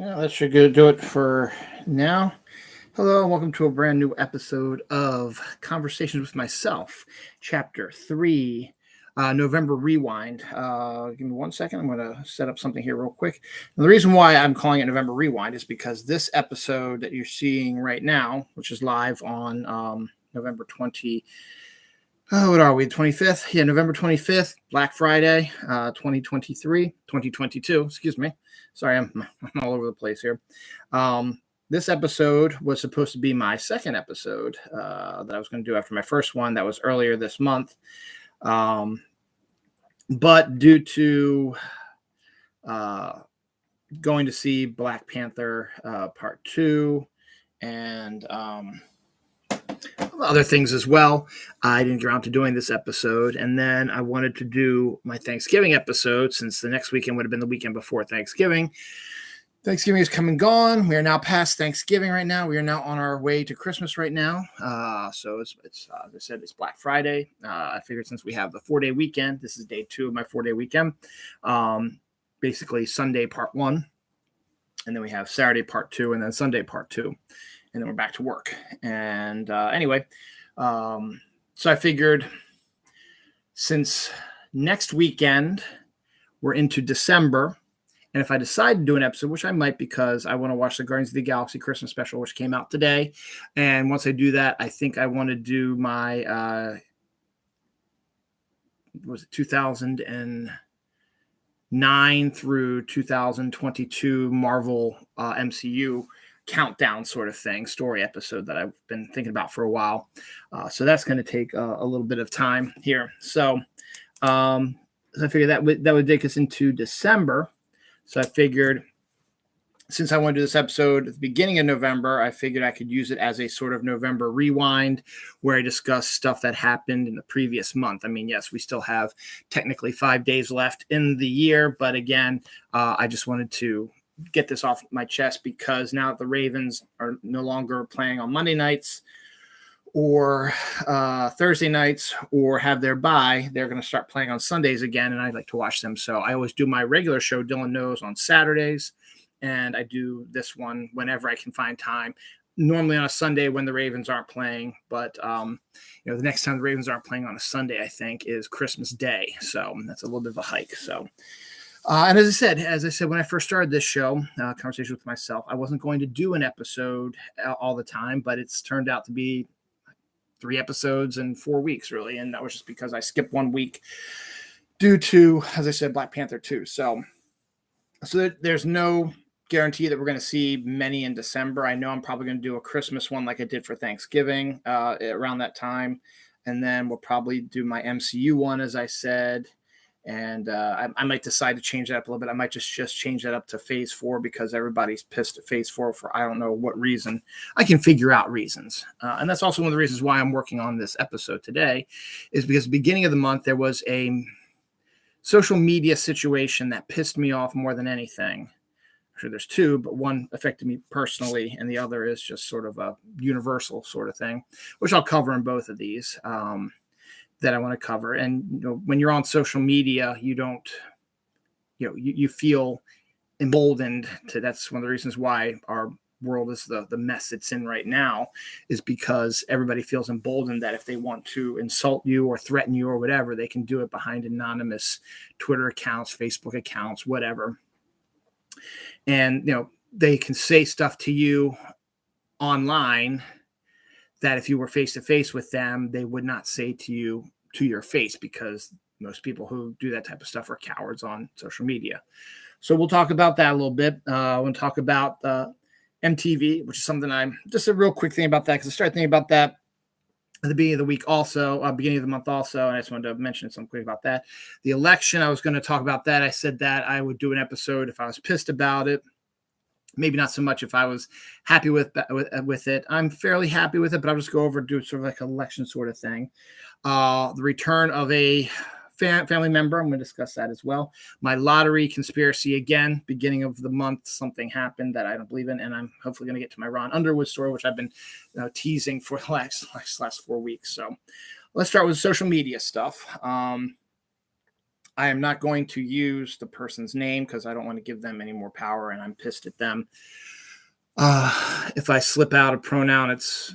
Yeah, that should go do it for now. Hello, and welcome to a brand new episode of Conversations with Myself, Chapter 3, November Rewind. Give me 1 second. I'm going to set up something here real quick. And the reason why I'm calling it November Rewind is because this episode that you're seeing right now, which is live on November 20. What are we? 25th? Yeah, November 25th, Black Friday, 2022. Excuse me. Sorry, I'm all over the place here. This episode was supposed to be my second episode that I was going to do after my first one. That was earlier this month. But due to going to see Black Panther Part 2 and other things as well, I didn't get around to doing this episode. And then I wanted to do my Thanksgiving episode since the next weekend would have been the weekend before Thanksgiving. Thanksgiving is come and gone. We are now past Thanksgiving right now. We are now on our way to Christmas right now. So it's as I said, it's Black Friday. I figured since we have the 4-day weekend, this is day 2 of my 4-day weekend. Basically Sunday part 1, and then we have Saturday part 2, and then Sunday part 2. And then we're back to work. And anyway, so I figured since next weekend we're into December, and if I decide to do an episode, which I might because I want to watch the Guardians of the Galaxy Christmas special, which came out today. And once I do that, I think I want to do my, was it 2009 through 2022 Marvel MCU countdown sort of thing, story episode that I've been thinking about for a while. So that's going to take a little bit of time here. So I figured that would take us into December. So I figured since I want to do this episode at the beginning of November, I figured I could use it as a sort of November rewind where I discuss stuff that happened in the previous month. I mean, yes, we still have technically 5 days left in the year, but again, I just wanted to get this off my chest because now that the Ravens are no longer playing on Monday nights or Thursday nights or have their bye, they're going to start playing on Sundays again, and I like to watch them. So I always do my regular show, Dylan Knows, on Saturdays, and I do this one whenever I can find time, normally on a Sunday when the Ravens aren't playing, but the next time the Ravens aren't playing on a Sunday, I think, is Christmas Day, so that's a little bit of a hike. So and as I said, when I first started this show, Conversation with Myself, I wasn't going to do an episode all the time, but it's turned out to be 3 episodes in 4 weeks, really. And that was just because I skipped 1 week due to, as I said, Black Panther 2. So there's no guarantee that we're going to see many in December. I know I'm probably going to do a Christmas one like I did for Thanksgiving around that time. And then we'll probably do my MCU one, as I said. And I might decide to change that up a little bit. I might just change that up to phase 4 because everybody's pissed at phase 4 for I don't know what reason. I can figure out reasons. And that's also one of the reasons why I'm working on this episode today is because at the beginning of the month, there was a social media situation that pissed me off more than anything. Actually, there's 2, but one affected me personally, and the other is just sort of a universal sort of thing, which I'll cover in both of these. That I want to cover. And when you're on social media, you don't, you feel emboldened to. That's one of the reasons why our world is the mess it's in right now, is because everybody feels emboldened that if they want to insult you or threaten you or whatever, they can do it behind anonymous Twitter accounts, Facebook accounts, whatever. And they can say stuff to you online that if you were face to face with them, they would not say to you to your face, because most people who do that type of stuff are cowards on social media. So we'll talk about that a little bit. I want to talk about MTV, which is something I'm just a real quick thing about that, because I started thinking about that at the beginning of the week also, beginning of the month also, and I just wanted to mention something quick about that. The election, I was going to talk about that. I said that I would do an episode if I was pissed about it. Maybe not so much if I was happy with it. I'm fairly happy with it, but I'll just go over and do sort of like an election sort of thing. The return of a family member, I'm going to discuss that as well. My lottery conspiracy again, beginning of the month, something happened that I don't believe in, and I'm hopefully going to get to my Ron Underwood story, which I've been teasing for the last 4 weeks. So let's start with social media stuff. I am not going to use the person's name because I don't want to give them any more power, and I'm pissed at them. If I slip out a pronoun, it's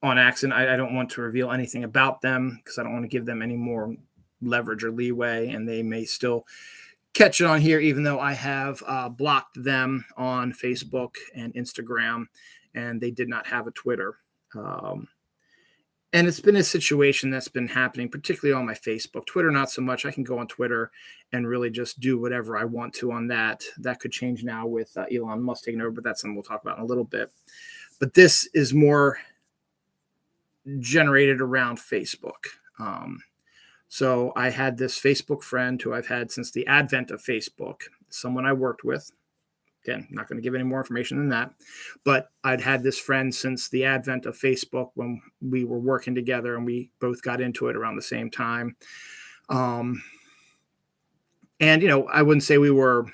on accident. I don't want to reveal anything about them because I don't want to give them any more leverage or leeway, and they may still catch it on here, even though I have blocked them on Facebook and Instagram, and they did not have a Twitter. And it's been a situation that's been happening, particularly on my Facebook. Twitter, not so much. I can go on Twitter and really just do whatever I want to on that. That could change now with Elon Musk taking over, but that's something we'll talk about in a little bit. But this is more generated around Facebook. So I had this Facebook friend who I've had since the advent of Facebook, someone I worked with. Again, I'm not going to give any more information than that, but I'd had this friend since the advent of Facebook when we were working together, and we both got into it around the same time. And, I wouldn't say we were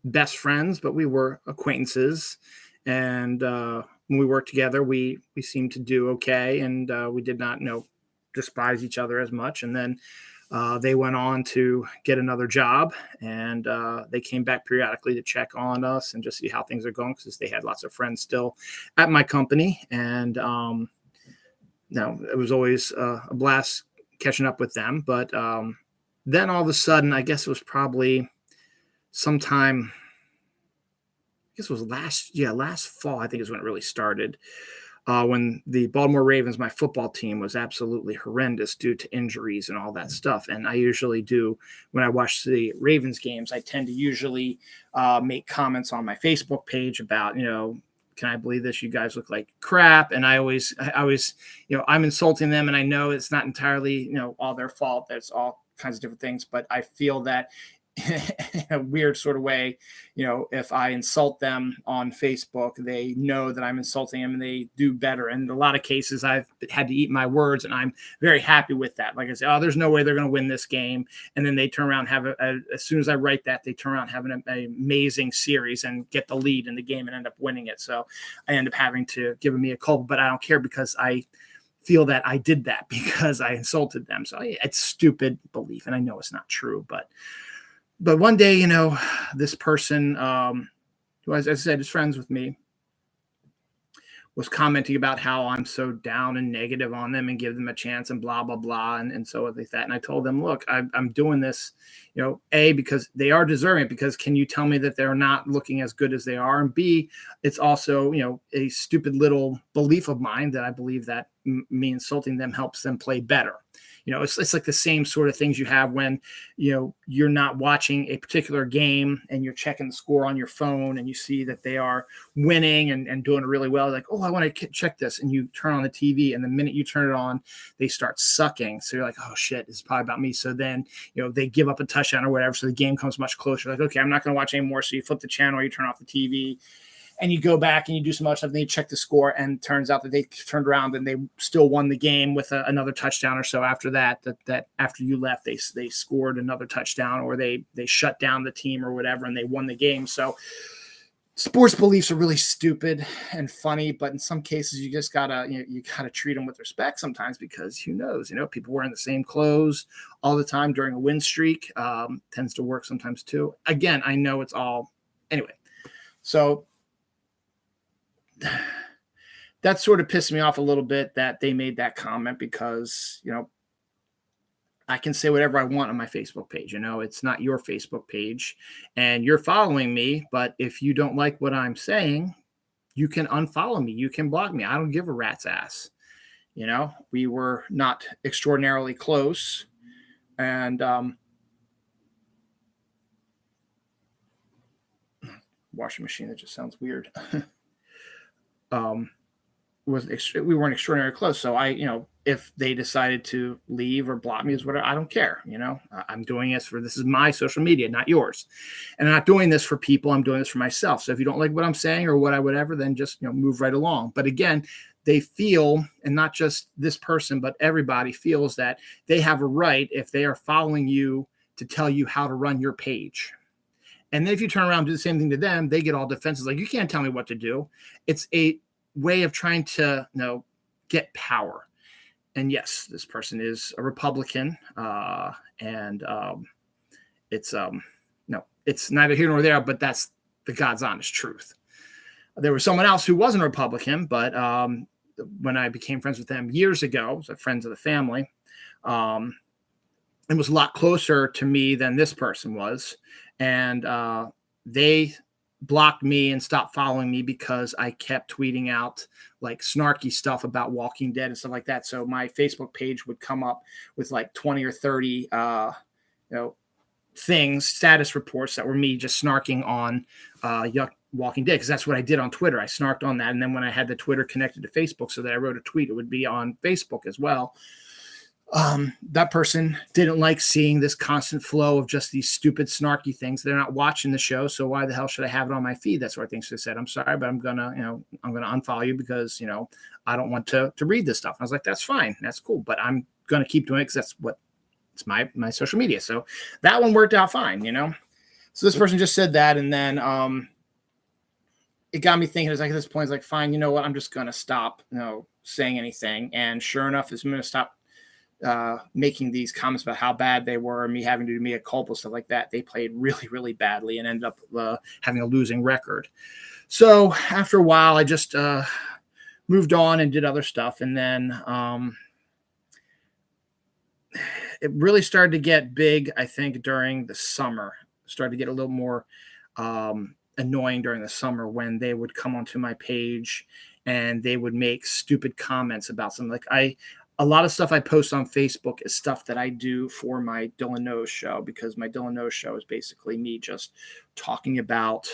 best friends, but we were acquaintances. And when we worked together, we seemed to do okay. And we did not, despise each other as much. And then they went on to get another job, and they came back periodically to check on us and just see how things are going, because they had lots of friends still at my company. And it was always a blast catching up with them. But then all of a sudden, I guess it was probably sometime, I guess it was last fall, I think is when it really started. When the Baltimore Ravens, my football team, was absolutely horrendous due to injuries and all that stuff. And I usually do, when I watch the Ravens games, I tend to usually make comments on my Facebook page about, can I believe this? You guys look like crap. And I always, I'm insulting them, and I know it's not entirely, all their fault. There's all kinds of different things, but I feel that in a weird sort of way, if I insult them on Facebook, they know that I'm insulting them and they do better. And in a lot of cases, I've had to eat my words, and I'm very happy with that. Like I say, there's no way they're going to win this game. And then they turn around, as soon as I write that, they turn around, have an amazing series and get the lead in the game and end up winning it. So I end up having to give me a culpa, but I don't care, because I feel that I did that because I insulted them. So it's stupid belief, and I know it's not true, but one day, this person, who, as I said, is friends with me, was commenting about how I'm so down and negative on them and give them a chance and blah, blah, blah. And so like that. And I told them, look, I'm doing this, A, because they are deserving, because can you tell me that they're not looking as good as they are? And B, it's also, a stupid little belief of mine that I believe that me insulting them helps them play better. It's like the same sort of things you have when, you're not watching a particular game and you're checking the score on your phone and you see that they are winning and doing really well. Like, oh, I want to check this. And you turn on the TV, and the minute you turn it on, they start sucking. So you're like, oh shit, this is probably about me. So then, they give up a touchdown or whatever. So the game comes much closer. Like, okay, I'm not going to watch anymore. So you flip the channel, or you turn off the TV, and you go back and you do some other stuff, and you check the score, and it turns out that they turned around and they still won the game with another touchdown or so after that after you left, they scored another touchdown, or they shut down the team or whatever, and they won the game. So sports beliefs are really stupid and funny, but in some cases you just gotta, you gotta treat them with respect sometimes, because who knows, people wearing the same clothes all the time during a win streak tends to work sometimes too. Again, I know it's all, anyway. So that sort of pissed me off a little bit that they made that comment, because, I can say whatever I want on my Facebook page. It's not your Facebook page, and you're following me. But if you don't like what I'm saying, you can unfollow me. You can block me. I don't give a rat's ass. We were not extraordinarily close. And washing machine, that just sounds weird. We weren't extraordinarily close. So if they decided to leave or block me is whatever, I don't care. I'm doing this is my social media, not yours. And I'm not doing this for people. I'm doing this for myself. So if you don't like what I'm saying or whatever, then just, move right along. But again, they feel, and not just this person, but everybody feels that they have a right, if they are following you, to tell you how to run your page. And then if you turn around and do the same thing to them, they get all defensive. Like, you can't tell me what to do. It's a way of trying to, get power. And yes, this person is a Republican, and no, it's neither here nor there, but that's the God's honest truth. There was someone else who wasn't a Republican, but when I became friends with them years ago, so friends of the family, it was a lot closer to me than this person was. And they blocked me and stopped following me because I kept tweeting out like snarky stuff about Walking Dead and stuff like that. So my Facebook page would come up with like 20 or 30, things, status reports that were me just snarking on Walking Dead, because that's what I did on Twitter. I snarked on that. And then when I had the Twitter connected to Facebook so that I wrote a tweet, it would be on Facebook as well. That person didn't like seeing this constant flow of just these stupid, snarky things. They're not watching the show, so why the hell should I have it on my feed? That sort of thing. So they said, "I'm sorry, but I'm gonna unfollow you because I don't want to read this stuff." And I was like, "That's fine, that's cool, but I'm gonna keep doing it because it's my social media." So that one worked out fine, So this person just said that, and then it got me thinking. It's like at this point, it's like, fine, you know what? I'm just gonna stop, saying anything. And sure enough, I'm gonna stop making these comments about how bad they were, and me having to do mea culpa, stuff like that. They played really, really badly and ended up having a losing record. So after a while, I just moved on and did other stuff. And then it really started to get big, I think, during the summer. Started to get a little more annoying during the summer when they would come onto my page and they would make stupid comments about something. Like a lot of stuff I post on Facebook is stuff that I do for my Dylan Knows show, because my Dylan Knows show is basically me just talking about,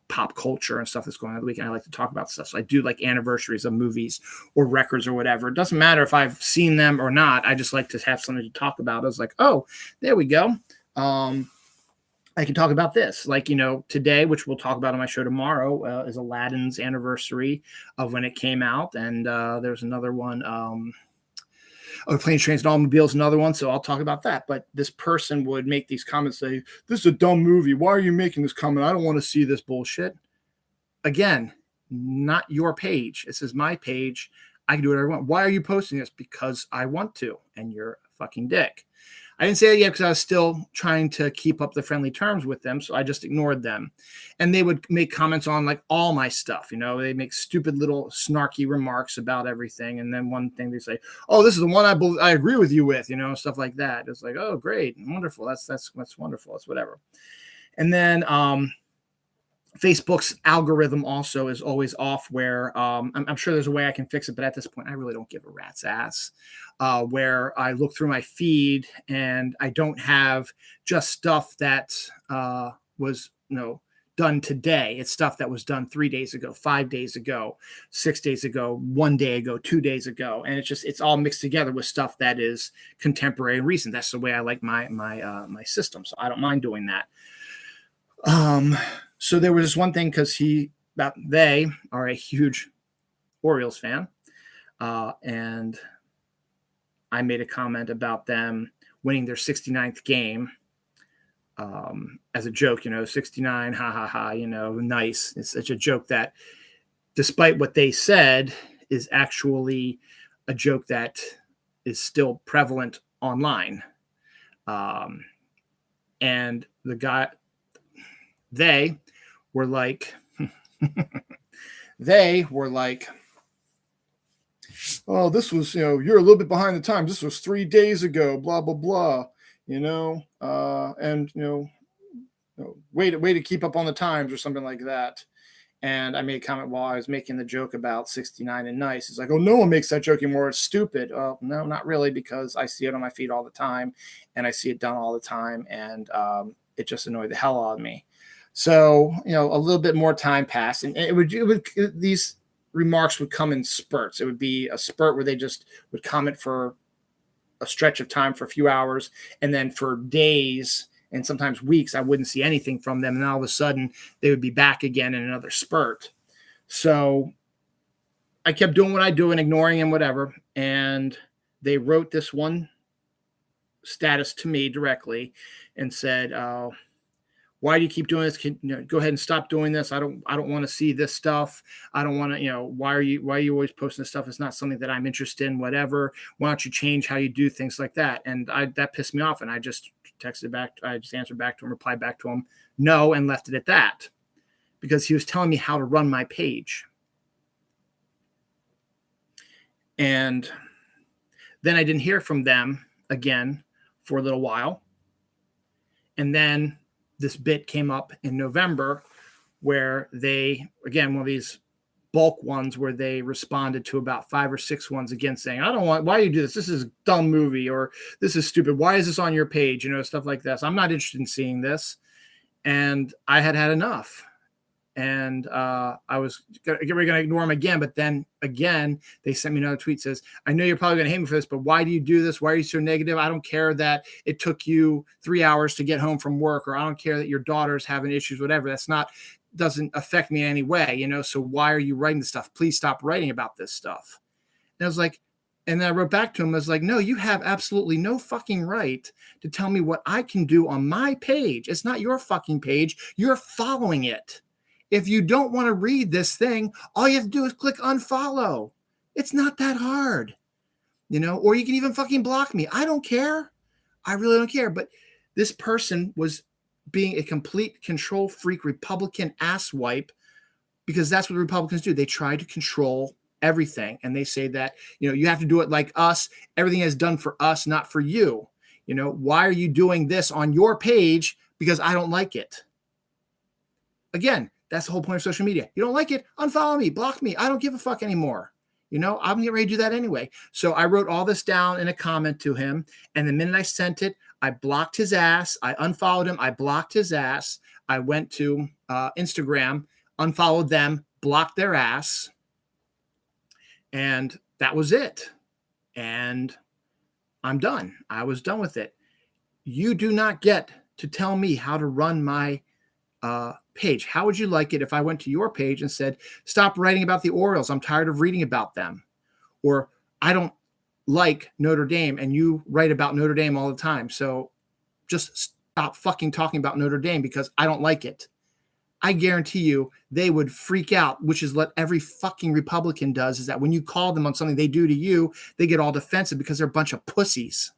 pop culture and stuff that's going on the weekend. I like to talk about stuff. So I do like anniversaries of movies or records or whatever. It doesn't matter if I've seen them or not. I just like to have something to talk about. I was like, oh, there we go. I can talk about this. Like, today, which we'll talk about on my show tomorrow, is Aladdin's anniversary of when it came out. And there's another one, Planes, Trains, and Automobiles, another one. So I'll talk about that. But this person would make these comments, say, "This is a dumb movie. Why are you making this comment? I don't want to see this bullshit." Again, not your page. This is my page. I can do whatever I want. Why are you posting this? Because I want to, and you're a fucking dick. I didn't say that yet because I was still trying to keep up the friendly terms with them, so I just ignored them. And they would make comments on like all my stuff. They make stupid little snarky remarks about everything. And then one thing they say, "Oh, this is the one I agree with you with," stuff like that. It's like, oh, great, wonderful. That's wonderful. That's whatever. And then Facebook's algorithm also is always off, where I'm sure there's a way I can fix it, but at this point, I really don't give a rat's ass. Where I look through my feed and I don't have just stuff that was done today. It's stuff that was done 3 days ago, 5 days ago, 6 days ago, 1 day ago, 2 days ago, and it's all mixed together with stuff that is contemporary and recent. That's the way I like my system, so I don't mind doing that. So there was this one thing, because they are a huge Orioles fan, and I made a comment about them winning their 69th game as a joke, 69, ha, ha, ha, nice. It's such a joke that, despite what they said, is actually a joke that is still prevalent online. And they were like, "Oh, this was, you're a little bit behind the times. This was 3 days ago, blah, blah, blah, and, way to keep up on the times," or something like that. And I made a comment while I was making the joke about 69 and nice. It's like, "Oh, no one makes that joke anymore. It's stupid." Well, no, not really, because I see it on my feed all the time, and I see it done all the time. And it just annoyed the hell out of me. So, a little bit more time passed, and these remarks would come in spurts. It would be a spurt where they just would comment for a stretch of time for a few hours, and then for days and sometimes weeks, I wouldn't see anything from them. And all of a sudden they would be back again in another spurt. So I kept doing what I do and ignoring him, whatever. And they wrote this one status to me directly and said, "Why do you keep doing this? Go ahead and stop doing this. I don't want to see this stuff. I don't want to, why are you always posting this stuff? It's not something that I'm interested in, whatever. Why don't you change how you do things?" like that. And that pissed me off. And I just texted back. I just answered back to him, replied back to him, no, and left it at that because he was telling me how to run my page. And then I didn't hear from them again for a little while. And then this bit came up in November where they, again, one of these bulk ones where they responded to about 5 or 6 ones again saying, I don't want, why do you do this? This is a dumb movie, or this is stupid. Why is this on your page? You know, stuff like this. I'm not interested in seeing this. And I had enough. And I was going to ignore them again. But then again, they sent me another tweet says, I know you're probably going to hate me for this, but why do you do this? Why are you so negative? I don't care that it took you 3 hours to get home from work, or I don't care that your daughter's having issues, whatever. Doesn't affect me in any way, you know? So why are you writing this stuff? Please stop writing about this stuff. And I was like, and then I wrote back to him. I was like, no, you have absolutely no fucking right to tell me what I can do on my page. It's not your fucking page. You're following it. If you don't want to read this thing, all you have to do is click unfollow. It's not that hard, you know, or you can even fucking block me. I don't care. I really don't care. But this person was being a complete control freak, Republican asswipe, because that's what the Republicans do. They try to control everything. And they say that, you know, you have to do it like us. Everything is done for us, not for you. You know, why are you doing this on your page? Because I don't like it. Again, that's the whole point of social media. You don't like it? Unfollow me, block me. I don't give a fuck anymore. You know, I'm getting ready to do that anyway. So I wrote all this down in a comment to him. And the minute I sent it, I blocked his ass. I unfollowed him. I blocked his ass. I went to Instagram, unfollowed them, blocked their ass. And that was it. And I'm done. I was done with it. You do not get to tell me how to run my page. How would you like it if I went to your page and said, stop writing about the Orioles. I'm tired of reading about them. Or I don't like Notre Dame and you write about Notre Dame all the time. So just stop fucking talking about Notre Dame because I don't like it. I guarantee you they would freak out, which is what every fucking Republican does, is that when you call them on something they do to you, they get all defensive because they're a bunch of pussies.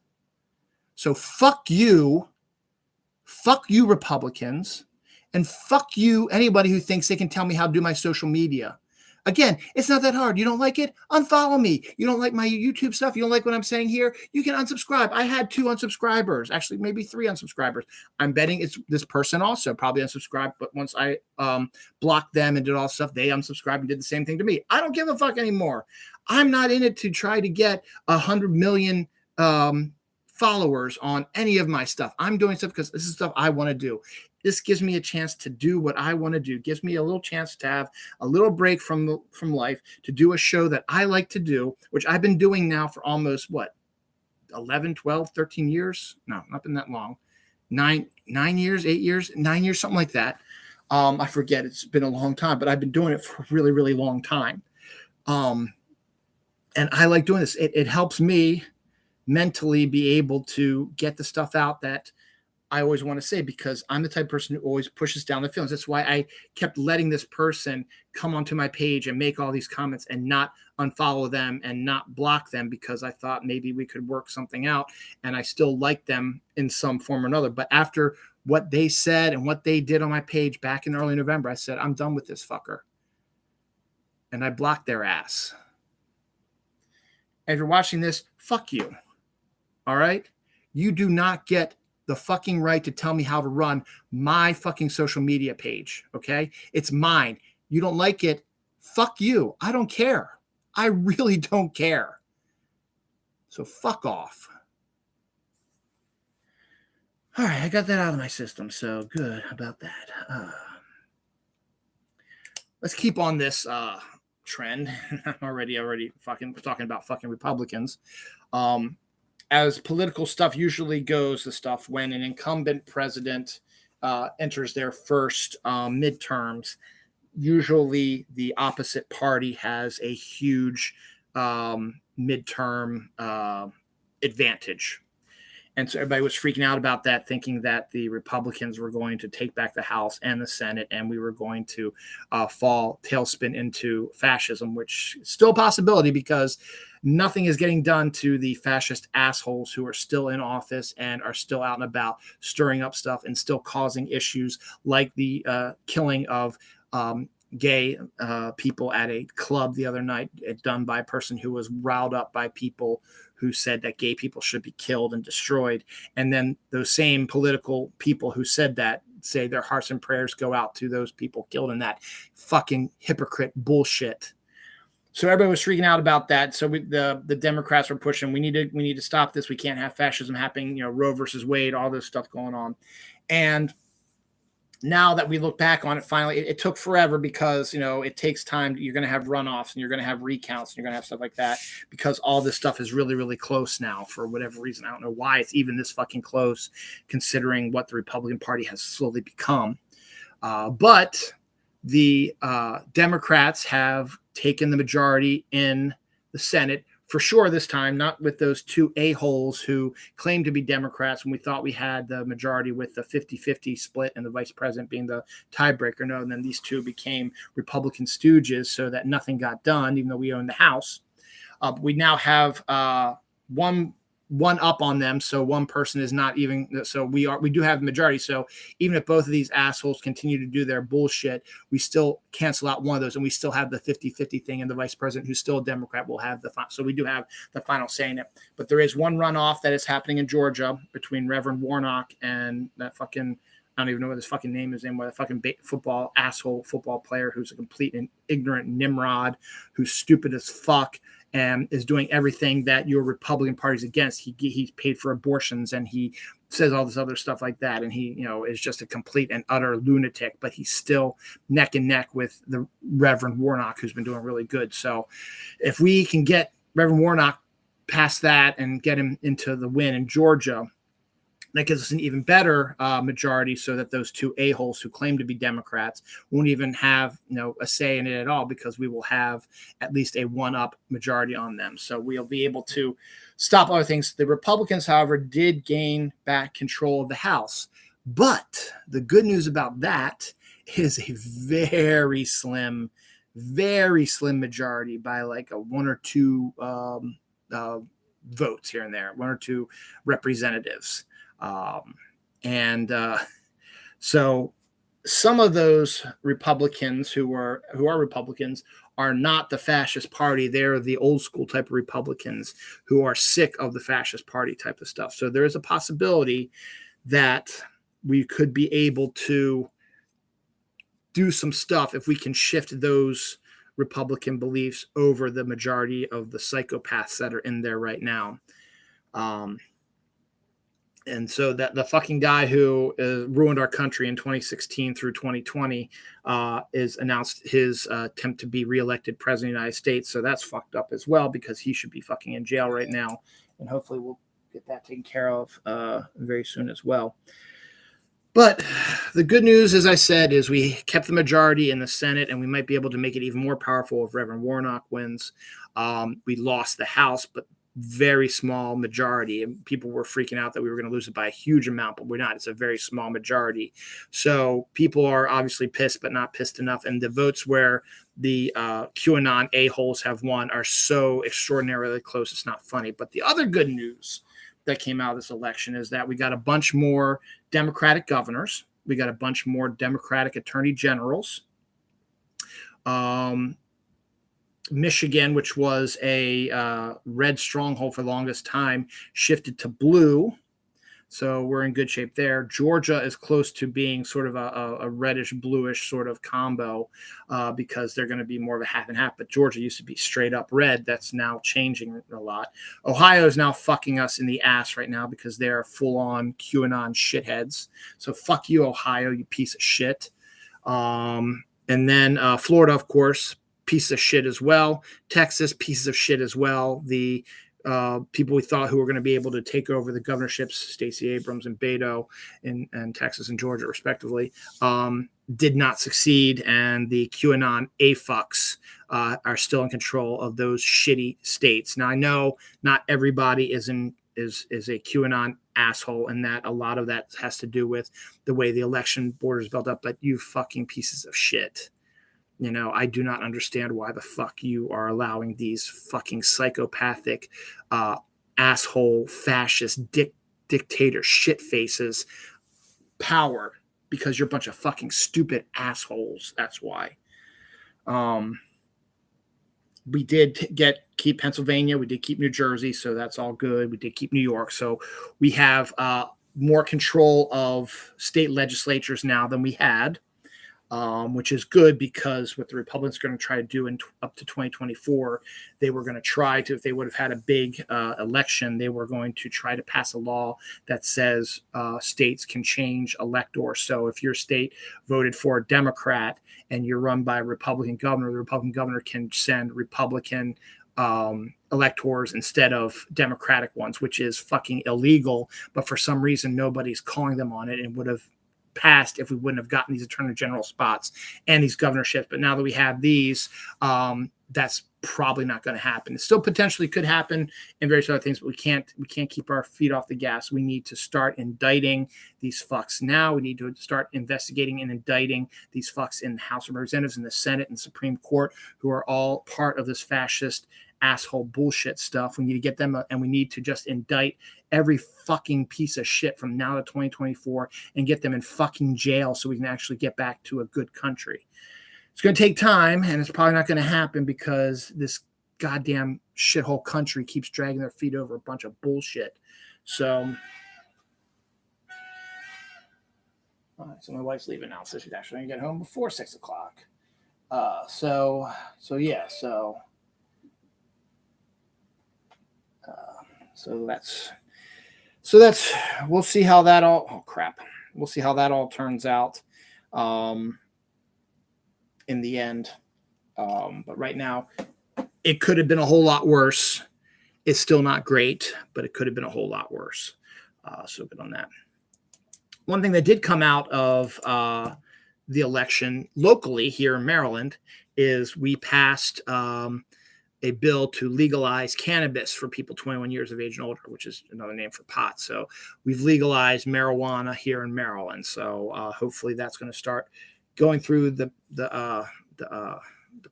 So fuck you, Republicans. And fuck you, anybody who thinks they can tell me how to do my social media. Again, it's not that hard. You don't like it? Unfollow me. You don't like my YouTube stuff? You don't like what I'm saying here? You can unsubscribe. I had 2 unsubscribers, actually maybe 3 unsubscribers. I'm betting it's this person also probably unsubscribed, but once I blocked them and did all stuff, they unsubscribed and did the same thing to me. I don't give a fuck anymore. I'm not in it to try to get 100 million followers on any of my stuff. I'm doing stuff because this is stuff I want to do. This gives me a chance to do what I want to do. Gives me a little chance to have a little break from life, to do a show that I like to do, which I've been doing now for almost 11, 12, 13 years? No, not been that long. 9 years, 8 years, 9 years, something like that. I forget. It's been a long time, but I've been doing it for a really, really long time. And I like doing this. It helps me mentally be able to get the stuff out that I always want to say, because I'm the type of person who always pushes down the feelings. That's why I kept letting this person come onto my page and make all these comments and not unfollow them and not block them, because I thought maybe we could work something out, and I still like them in some form or another. But after what they said and what they did on my page back in early November, I said, I'm done with this fucker. And I blocked their ass. If you're watching this, fuck you. All right? You do not get the fucking right to tell me how to run my fucking social media page, okay? It's mine. You don't like it, fuck you. I don't care. I really don't care. So fuck off. All right, I got that out of my system, so good about that. Let's keep on this trend. I'm already fucking talking about fucking Republicans. As political stuff usually goes, the stuff when an incumbent president enters their first midterms, usually the opposite party has a huge midterm advantage. And so everybody was freaking out about that, thinking that the Republicans were going to take back the House and the Senate, and we were going to fall tailspin into fascism, which is still a possibility because nothing is getting done to the fascist assholes who are still in office and are still out and about stirring up stuff and still causing issues like the killing of gay people at a club the other night, done by a person who was riled up by people who said that gay people should be killed and destroyed. And then those same political people who said that say their hearts and prayers go out to those people killed in that fucking hypocrite bullshit. So everybody was freaking out about that. So the Democrats were pushing, we need to stop this. We can't have fascism happening, Roe versus Wade, all this stuff going on. And now that we look back on it, finally, it took forever because, it takes time. You're going to have runoffs and you're going to have recounts and you're going to have stuff like that because all this stuff is really, really close now for whatever reason. I don't know why it's even this fucking close considering what the Republican Party has slowly become. But the Democrats have taken the majority in the Senate for sure this time, not with those two a-holes who claim to be Democrats when we thought we had the majority with the 50-50 split and the vice president being the tiebreaker. No, and then these two became Republican stooges so that nothing got done, even though we own the House. We now have one up on them, so one person is not even. So we do have the majority. So even if both of these assholes continue to do their bullshit, we still cancel out one of those, and we still have the 50-50 thing. And the vice president, who's still a Democrat, will have the final. So we do have the final say in it. But there is one runoff that is happening in Georgia between Reverend Warnock and that fucking. I don't even know what his fucking name is anymore. The fucking football player who's a complete and ignorant nimrod, who's stupid as fuck. And is doing everything that your Republican Party's against. He's paid for abortions and he says all this other stuff like that. And he, is just a complete and utter lunatic, but he's still neck and neck with the Reverend Warnock, who's been doing really good. So if we can get Reverend Warnock past that and get him into the win in Georgia, that gives us an even better majority so that those two a-holes who claim to be Democrats won't even have a say in it at all because we will have at least a one-up majority on them. So we'll be able to stop other things. The Republicans, however, did gain back control of the House. But the good news about that is a very slim majority by like a one or two votes here and there, one or two representatives. So some of those Republicans who are Republicans are not the fascist party. They're the old school type of Republicans who are sick of the fascist party type of stuff. So there is a possibility that we could be able to do some stuff if we can shift those Republican beliefs over the majority of the psychopaths that are in there right now. And so that the fucking guy who ruined our country in 2016 through 2020 is announced his attempt to be reelected president of the United States. So that's fucked up as well because he should be fucking in jail right now. And hopefully we'll get that taken care of very soon as well. But the good news, as I said, is we kept the majority in the Senate, and we might be able to make it even more powerful if Reverend Warnock wins. We lost the House, but very small majority, and people were freaking out that we were going to lose it by a huge amount, but we're not. It's a very small majority. So people are obviously pissed, but not pissed enough. And the votes where the QAnon a-holes have won are so extraordinarily close, it's not funny. But the other good news that came out of this election is that we got a bunch more Democratic governors. We got a bunch more Democratic attorney generals. Michigan, which was a red stronghold for the longest time, shifted to blue. So we're in good shape there. Georgia is close to being sort of a reddish, bluish sort of combo because they're going to be more of a half and half. But Georgia used to be straight up red. That's now changing a lot. Ohio is now fucking us in the ass right now because they're full on QAnon shitheads. So fuck you, Ohio, you piece of shit. And then Florida, of course, piece of shit as well. Texas, pieces of shit as well. The people we thought who were going to be able to take over the governorships, Stacey Abrams and Beto in Texas and Georgia, respectively, did not succeed. And the QAnon A-fucks are still in control of those shitty states. Now, I know not everybody is a QAnon asshole, and that a lot of that has to do with the way the election board is built up. But you fucking pieces of shit. I do not understand why the fuck you are allowing these fucking psychopathic, asshole, fascist, dictator shit faces power, because you're a bunch of fucking stupid assholes. That's why. We did keep Pennsylvania. We did keep New Jersey, so that's all good. We did keep New York. So we have more control of state legislatures now than we had. Which is good, because what the Republicans are going to try to do up to 2024, they were going to try to, if they would have had a big election, they were going to try to pass a law that says states can change electors. So if your state voted for a Democrat and you're run by a Republican governor, the Republican governor can send Republican electors instead of Democratic ones, which is fucking illegal. But for some reason, nobody's calling them on it, and would have passed if we wouldn't have gotten these attorney general spots and these governorships. But now that we have these, that's probably not going to happen. It still potentially could happen in various other things, but we can't keep our feet off the gas. We need to start indicting these fucks now. We need to start investigating and indicting these fucks in the House of Representatives, in the Senate, and Supreme Court, who are all part of this fascist asshole bullshit stuff. We need to get them, and we need to just indict every fucking piece of shit from now to 2024 and get them in fucking jail so we can actually get back to a good country. It's going to take time, and it's probably not going to happen because this goddamn shithole country keeps dragging their feet over a bunch of bullshit. So, all right, so my wife's leaving now, so she's actually going to get home before 6 o'clock. So that's we'll see how that all we'll see how that all turns out in the end. But right now, it could have been a whole lot worse. It's still not great, but it could have been a whole lot worse. So good on that. One thing that did come out of the election locally here in Maryland is we passed a bill to legalize cannabis for people 21 years of age and older, which is another name for pot. So we've legalized marijuana here in Maryland. So hopefully that's going to start going through the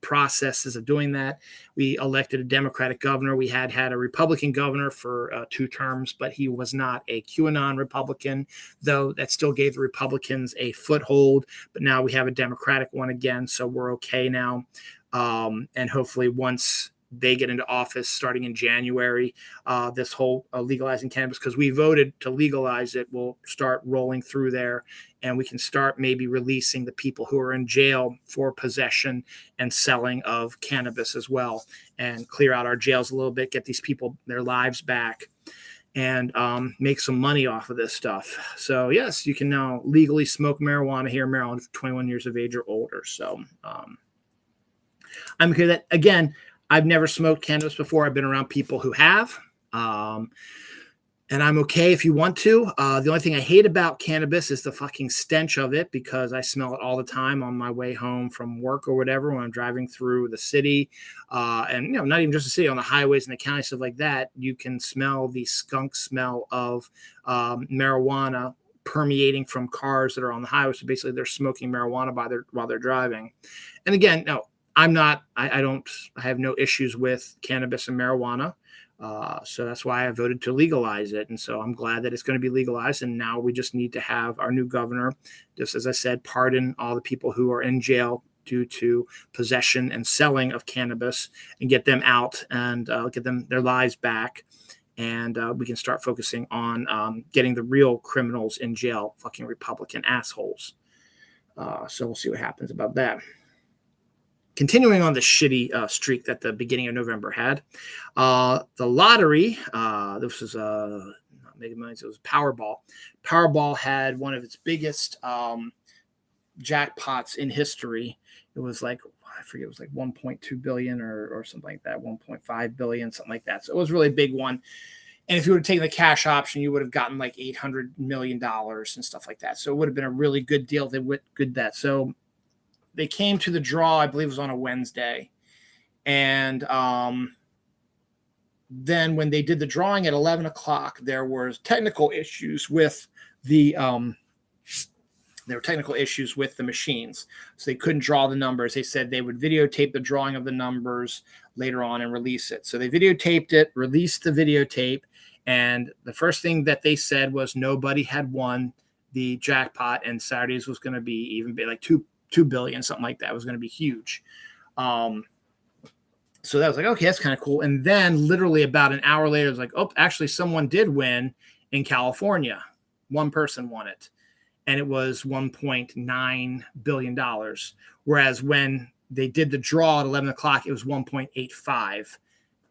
processes of doing that. We elected a Democratic governor. We had a Republican governor for 2 terms, but he was not a QAnon Republican, though that still gave the Republicans a foothold. But now we have a Democratic one again, so we're okay now. And hopefully once they get into office starting in January, this whole legalizing cannabis, because we voted to legalize it, will start rolling through there, and we can start maybe releasing the people who are in jail for possession and selling of cannabis as well, and clear out our jails a little bit, get these people their lives back, and make some money off of this stuff. So yes, you can now legally smoke marijuana here in Maryland for 21 years of age or older. So I'm okay with that. Again, I've never smoked cannabis before. I've been around people who have, and I'm okay if you want to. The only thing I hate about cannabis is the fucking stench of it, because I smell it all the time on my way home from work or whatever, when I'm driving through the city, and not even just the city, on the highways and the county, stuff like that. You can smell the skunk smell of marijuana permeating from cars that are on the highway. So basically, they're smoking marijuana while they're driving. And again, no. I have no issues with cannabis and marijuana. So that's why I voted to legalize it. And so I'm glad that it's going to be legalized. And now we just need to have our new governor, just as I said, pardon all the people who are in jail due to possession and selling of cannabis, and get them out and get them their lives back. And we can start focusing on getting the real criminals in jail, fucking Republican assholes. So we'll see what happens about that. Continuing on the shitty streak that the beginning of November had, the lottery, this was not Mega Millions, it was Powerball. Powerball had one of its biggest jackpots in history. It was like, I forget, it was like 1.2 billion or something like that, 1.5 billion, something like that. So it was a really big one. And if you would have taken the cash option, you would have gotten like $800 million and stuff like that. So it would have been a really good deal. They would good that. So they came to the draw, I believe it was on a Wednesday. And then when they did the drawing at 11 o'clock, there were technical issues with the machines. So they couldn't draw the numbers. They said they would videotape the drawing of the numbers later on and release it. So they videotaped it, released the videotape, and the first thing that they said was nobody had won the jackpot, and Saturdays was going to be even big, like 2 billion, something like that. It was going to be huge. So that was like, okay, that's kind of cool. And then literally about an hour later, it was like, oh, actually someone did win in California. One person won it, and it was $1.9 billion. Whereas when they did the draw at 11 o'clock, it was $1.85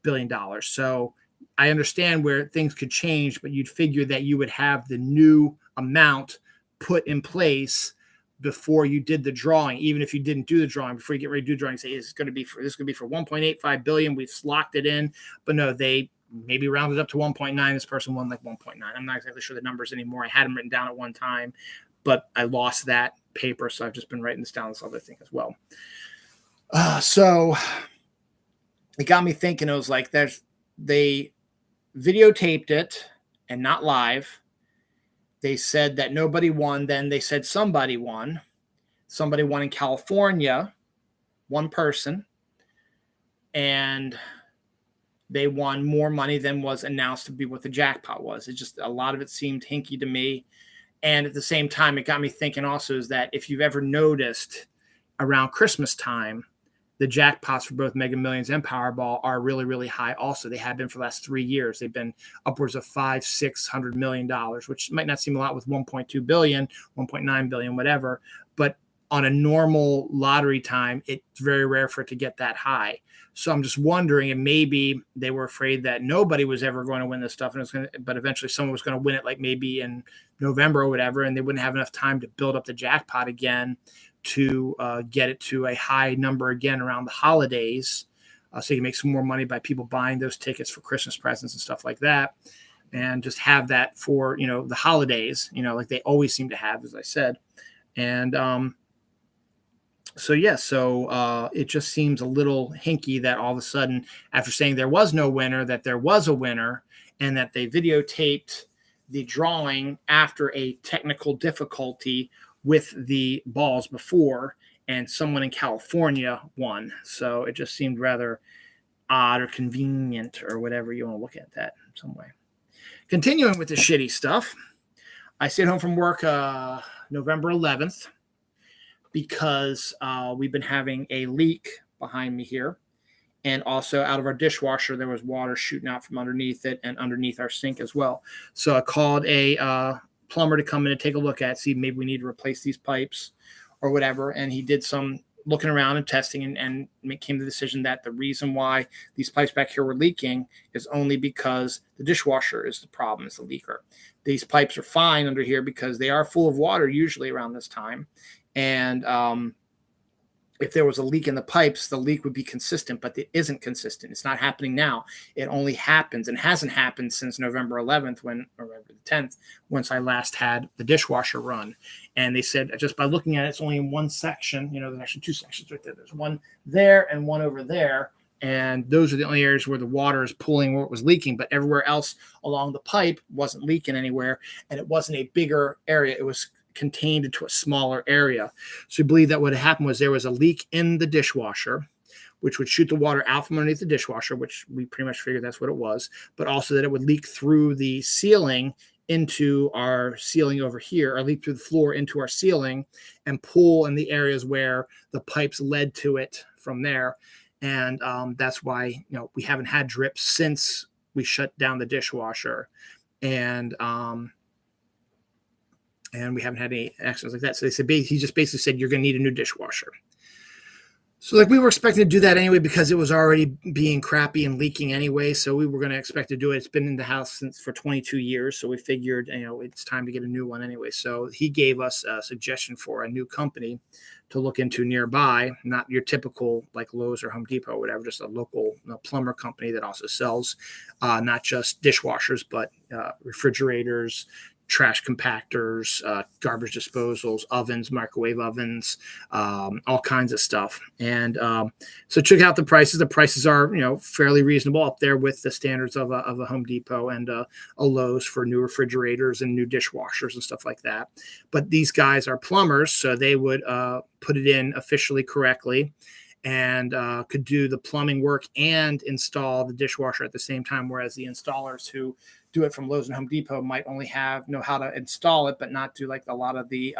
billion. So I understand where things could change, but you'd figure that you would have the new amount put in place before you did the drawing. Even if you didn't do the drawing, before you get ready to do the drawing, say this is going to be for 1.85 billion. We've locked it in, but no, they maybe rounded up to 1.9. This person won like 1.9. I'm not exactly sure the numbers anymore. I had them written down at one time, but I lost that paper, so I've just been writing this down, this other thing as well. So it got me thinking. It was like they videotaped it and not live. They said that nobody won. Then they said somebody won. Somebody won in California, one person, and they won more money than was announced to be what the jackpot was. It just, a lot of it seemed hinky to me. And at the same time, it got me thinking also is that if you've ever noticed around Christmas time, the jackpots for both Mega Millions and Powerball are really, really high. Also, they have been for the last 3 years. They've been upwards of $500-600 million, which might not seem a lot with 1.2 billion, 1.9 billion, whatever. But on a normal lottery time, it's very rare for it to get that high. So I'm just wondering, and maybe they were afraid that nobody was ever going to win this stuff, but eventually someone was going to win it, like maybe in November or whatever, and they wouldn't have enough time to build up the jackpot again to get it to a high number again around the holidays, so you can make some more money by people buying those tickets for Christmas presents and stuff like that, and just have that for, the holidays, like they always seem to have, as I said. And so it just seems a little hinky that all of a sudden, after saying there was no winner, that there was a winner, and that they videotaped the drawing after a technical difficulty with the balls before, and someone in California won. So it just seemed rather odd or convenient, or whatever you want to look at that in some way. Continuing with the shitty stuff, I stayed home from work November 11th because we've been having a leak behind me here. And also out of our dishwasher, there was water shooting out from underneath it and underneath our sink as well. So I called a plumber to come in and take a look at, see maybe we need to replace these pipes or whatever. And he did some looking around and testing, and came to the decision that the reason why these pipes back here were leaking is only because the dishwasher is the problem, is the leaker. These pipes are fine under here because they are full of water usually around this time. And if there was a leak in the pipes, the leak would be consistent, but it isn't consistent. It's not happening now. It only happens, and hasn't happened since November 11th, or November the 10th, once I last had the dishwasher run. And they said just by looking at it, it's only in one section. There's actually 2 sections right there. There's one there and one over there. And those are the only areas where the water is pooling, where it was leaking. But everywhere else along the pipe wasn't leaking anywhere. And it wasn't a bigger area. It was contained into a smaller area. So we believe that what happened was there was a leak in the dishwasher, which would shoot the water out from underneath the dishwasher, which we pretty much figured that's what it was, but also that it would leak through the ceiling into our ceiling over here, or leak through the floor into our ceiling and pool in the areas where the pipes led to it from there. And that's why, we haven't had drips since we shut down the dishwasher. And we haven't had any accidents like that. So they said, he just basically said, you're going to need a new dishwasher. So we were expecting to do that anyway, because it was already being crappy and leaking anyway. So we were going to expect to do it. It's been in the house for 22 years. So we figured, it's time to get a new one anyway. So he gave us a suggestion for a new company to look into nearby, not your typical like Lowe's or Home Depot or whatever, just a local plumber company that also sells not just dishwashers, but refrigerators, trash compactors, garbage disposals, ovens, microwave ovens, all kinds of stuff. And so check out the prices. The prices are, fairly reasonable, up there with the standards of a Home Depot and a Lowe's for new refrigerators and new dishwashers and stuff like that. But these guys are plumbers, so they would put it in officially correctly, and could do the plumbing work and install the dishwasher at the same time, whereas the installers who do it from Lowe's and Home Depot might only know how to install it, but not do like a lot of the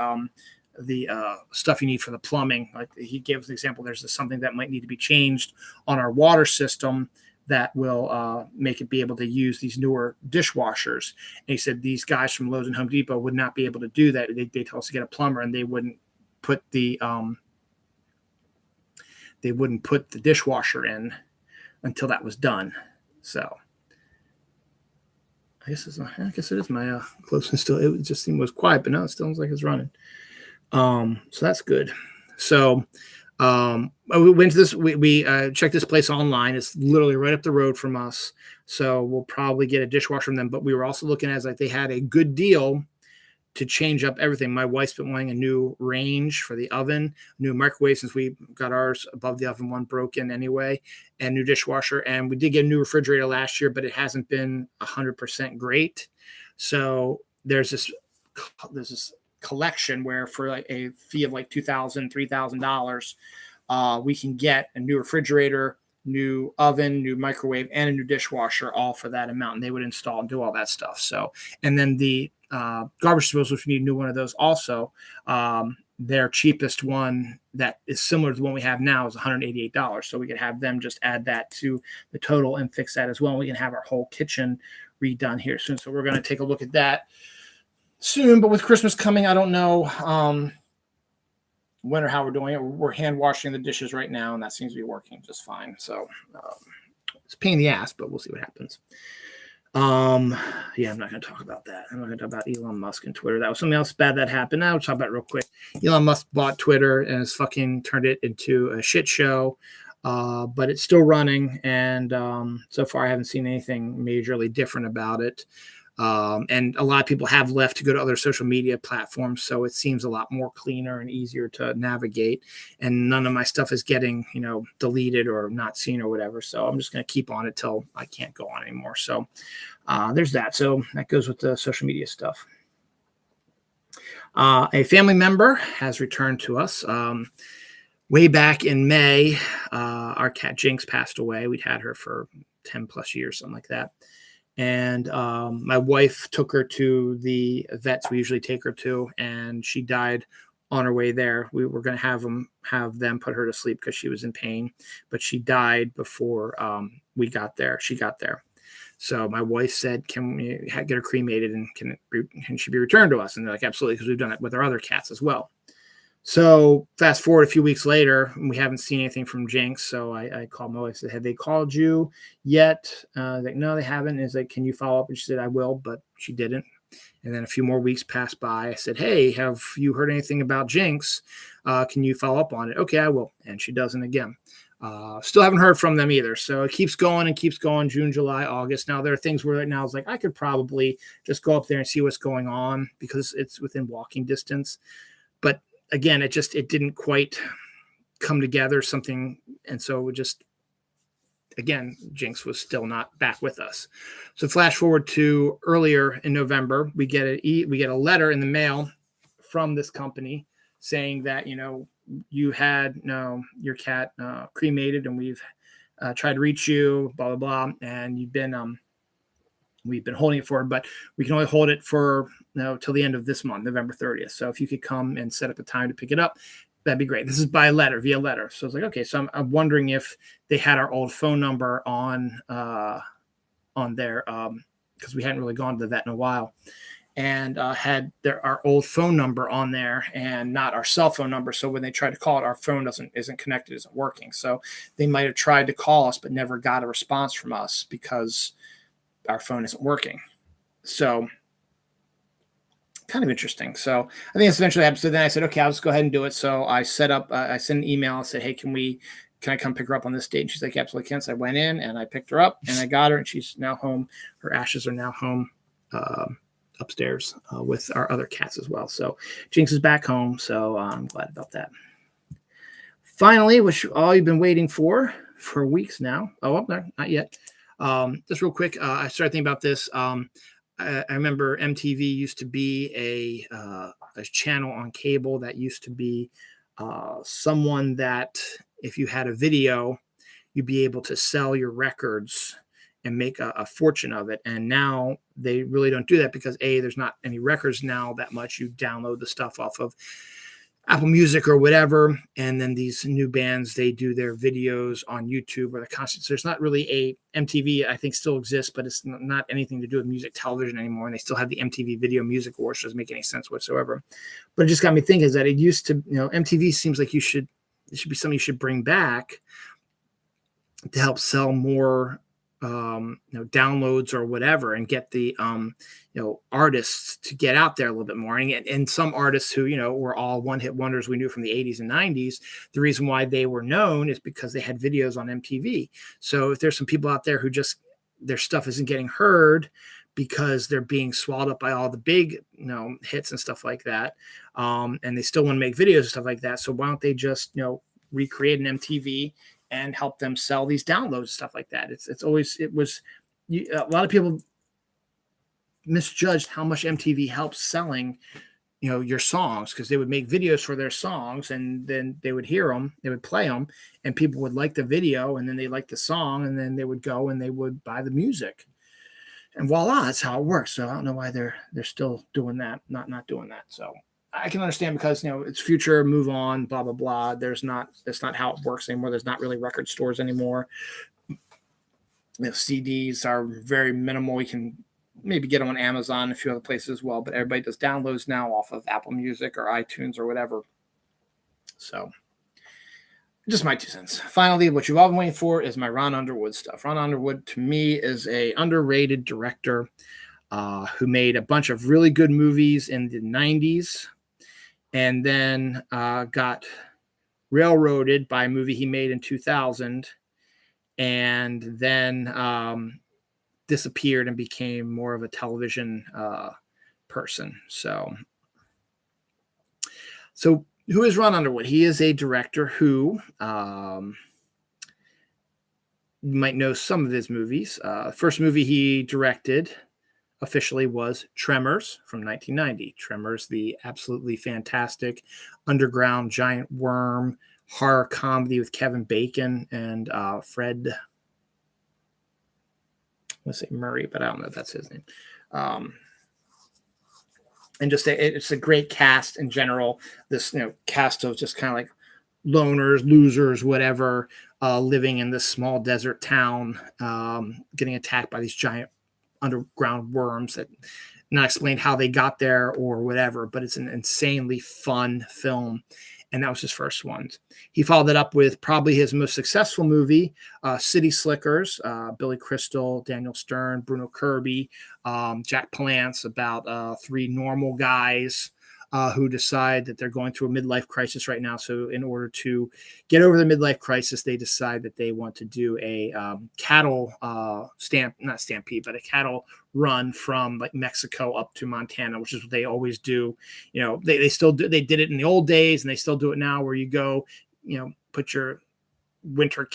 stuff you need for the plumbing. Like he gives an example, there's something that might need to be changed on our water system that will make it be able to use these newer dishwashers. And he said these guys from Lowe's and Home Depot would not be able to do that. They tell us to get a plumber, and they wouldn't put the dishwasher in until that was done. So I guess it is my closest still. It just seemed was quiet, but no, it still looks like it's running. So that's good. So we went to this. We checked this place online. It's literally right up the road from us. So we'll probably get a dishwasher from them. But we were also looking at they had a good deal to change up everything. My wife's been wanting a new range for the oven, new microwave since we got ours above the oven one broken anyway, and new dishwasher. And we did get a new refrigerator last year, but it hasn't been 100% great. So there's this collection where for like a fee of like $2,000, $3,000, we can get a new refrigerator, new oven, new microwave, and a new dishwasher, all for that amount. And they would install and do all that stuff. So, and then the garbage disposal, if you need a new one of those also, their cheapest one that is similar to the one we have now is $188. So we could have them just add that to the total and fix that as well. And we can have our whole kitchen redone here soon. So we're going to take a look at that soon. But with Christmas coming, I don't know when or how we're doing it. We're hand washing the dishes right now, and that seems to be working just fine. So it's a pain in the ass, but we'll see what happens. Yeah, I'm not going to talk about that. I'm not going to talk about Elon Musk and Twitter. That was something else bad that happened. I'll talk about it real quick. Elon Musk bought Twitter and has fucking turned it into a shit show. But it's still running. And so far I haven't seen anything majorly different about it. And a lot of people have left to go to other social media platforms. So it seems a lot more cleaner and easier to navigate. And none of my stuff is getting, deleted or not seen or whatever. So I'm just going to keep on it till I can't go on anymore. So there's that. So that goes with the social media stuff. A family member has returned to us. Way back in May, our cat Jinx passed away. We'd had her for 10 plus years, something like that. And my wife took her to the vets we usually take her to, and she died on her way there. We were going to have them put her to sleep because she was in pain, but she died before we got there. She got there. So my wife said, can we get her cremated, and can she be returned to us? And they're like, absolutely, because we've done it with our other cats as well. So fast forward a few weeks later, we haven't seen anything from Jinx. So I called my wife and said, have they called you yet? Like, no, they haven't. He's like, can you follow up? And she said, I will, but she didn't. And then a few more weeks passed by. I said, hey, have you heard anything about Jinx? Can you follow up on it? Okay, I will. And she doesn't again. Still haven't heard from them either. So it keeps going and keeps going. June, July, August. Now there are things where right now it's like I could probably just go up there and see what's going on because it's within walking distance. But again, it didn't quite come together something. And so again, Jinx was still not back with us. So flash forward to earlier in November, we get a letter in the mail from this company saying that, you had your cat cremated, and we've tried to reach you, blah, blah, blah. And we've been holding it for, but we can only hold it for till the end of this month, November 30th. So if you could come and set up a time to pick it up, that'd be great. This is via letter. So it's like, okay, so I'm wondering if they had our old phone number on there because we hadn't really gone to the vet in a while, and had our old phone number on there and not our cell phone number. So when they tried to call it, our phone isn't connected, isn't working. So they might have tried to call us, but never got a response from us because our phone isn't working. So kind of interesting. So I think it's eventually happened. So then I said, okay, I'll just go ahead and do it. So I set up, I sent an email and said, hey, can I come pick her up on this date? And she's like, absolutely can. So I went in and I picked her up and I got her, and she's now home. Her ashes are now home upstairs with our other cats as well. So Jinx is back home, so I'm glad about that. Finally, which all you've been waiting for weeks now. Oh, no, not yet. Just real quick, I started thinking about this. I remember MTV used to be a channel on cable that used to be someone that if you had a video, you'd be able to sell your records and make a fortune of it. And now they really don't do that because there's not any records now that much. You download the stuff off of Apple Music or whatever. And then these new bands, they do their videos on YouTube or the content. So there's not really MTV, I think still exists, but it's not anything to do with music television anymore. And they still have the MTV Video Music Awards, so it doesn't make any sense whatsoever. But it just got me thinking is that it used to, MTV seems like it should be something you should bring back to help sell more downloads or whatever, and get the artists to get out there a little bit more. And some artists who were all one-hit wonders we knew from the 80s and 90s, the reason why they were known is because they had videos on MTV. So if there's some people out there who just their stuff isn't getting heard because they're being swallowed up by all the big hits and stuff like that, and they still want to make videos and stuff like that, so why don't they just recreate an MTV and help them sell these downloads and stuff like that? A lot of people misjudged how much MTV helps selling, your songs, because they would make videos for their songs and then they would hear them, they would play them, and people would like the video and then they like the song and then they would go and they would buy the music. And voila, that's how it works. So I don't know why they're still doing that, not doing that. So I can understand because it's future, move on, blah blah blah. That's not how it works anymore. There's not really record stores anymore. CDs are very minimal. You can maybe get them on Amazon and a few other places as well, but everybody does downloads now off of Apple Music or iTunes or whatever. So just my 2 cents. Finally, what you've all been waiting for is my Ron Underwood stuff. Ron Underwood, to me, is a underrated director who made a bunch of really good movies in the 90s. And then got railroaded by a movie he made in 2000, and then disappeared and became more of a television person. So who is Ron Underwood? He is a director who you might know some of his movies. First movie he directed officially was Tremors from 1990. Tremors, the absolutely fantastic underground giant worm horror comedy with Kevin Bacon and Fred, let's say Murray, but I don't know if that's his name. And just it's a great cast in general. This cast of just kind of like loners, losers, whatever, living in this small desert town, getting attacked by these giant underground worms that not explained how they got there or whatever, but it's an insanely fun film. And that was his first one. He followed it up with probably his most successful movie, City Slickers, Billy Crystal, Daniel Stern, Bruno Kirby, Jack Palance, about 3 normal guys who decide that they're going through a midlife crisis right now. So in order to get over the midlife crisis, they decide that they want to do a cattle not stampede, but a cattle run from like Mexico up to Montana, which is what they always do. They still do, they did it in the old days and they still do it now, where you go, put your winter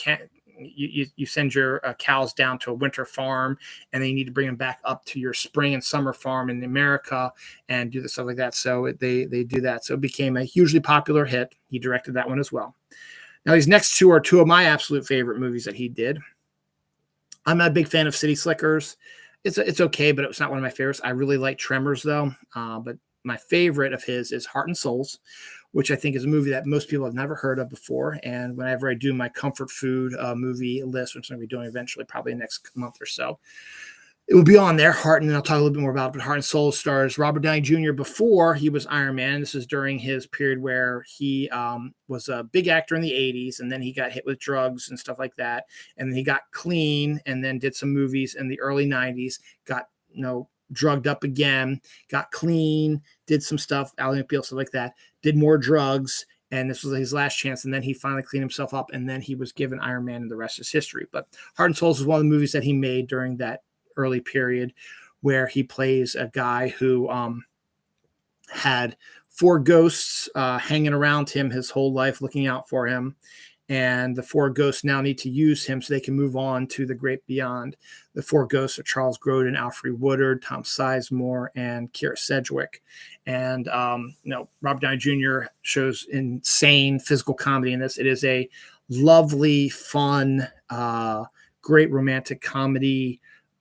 you send your cows down to a winter farm, and then you need to bring them back up to your spring and summer farm in America and do the stuff like that. So they do that. So it became a hugely popular hit. He directed that one as well. Now these next 2 are 2 of my absolute favorite movies that he did. I'm not a big fan of City Slickers. It's okay, but it was not one of my favorites. I really like Tremors though. But my favorite of his is Heart and Souls, which I think is a movie that most people have never heard of before. And whenever I do my comfort food movie list, which I'm going to be doing eventually, probably next month or so, it will be on there. Heart, and then I'll talk a little bit more about it. But Heart and Soul stars Robert Downey Jr. before he was Iron Man. This is during his period where he was a big actor in the 80s, and then he got hit with drugs and stuff like that. And then he got clean and then did some movies in the early 90s, got, drugged up again, got clean, did some stuff, Ally McBeal, stuff like that, did more drugs, and this was his last chance, and then he finally cleaned himself up, and then he was given Iron Man, and the rest is history. But Heart and Souls is one of the movies that he made during that early period where he plays a guy who had four ghosts hanging around him his whole life, looking out for him. And the four ghosts now need to use him so they can move on to the great beyond. The four ghosts are Charles Grodin, Alfre Woodard, Tom Sizemore, and Kyra Sedgwick. And, Robert Downey Jr. shows insane physical comedy in this. It is a lovely, fun, great romantic comedy,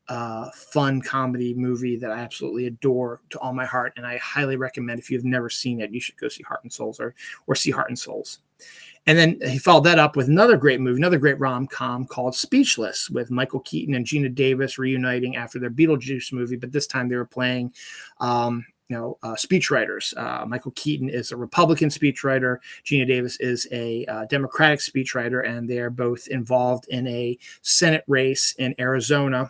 fun comedy movie that I absolutely adore to all my heart. And I highly recommend, if you've never seen it, you should go see Heart and Souls or see Heart and Souls. And then he followed that up with another great movie, another great rom-com called Speechless, with Michael Keaton and Geena Davis reuniting after their Beetlejuice movie, but this time they were playing speechwriters. Michael Keaton is a Republican speechwriter. Geena Davis is a Democratic speechwriter, and they are both involved in a Senate race in Arizona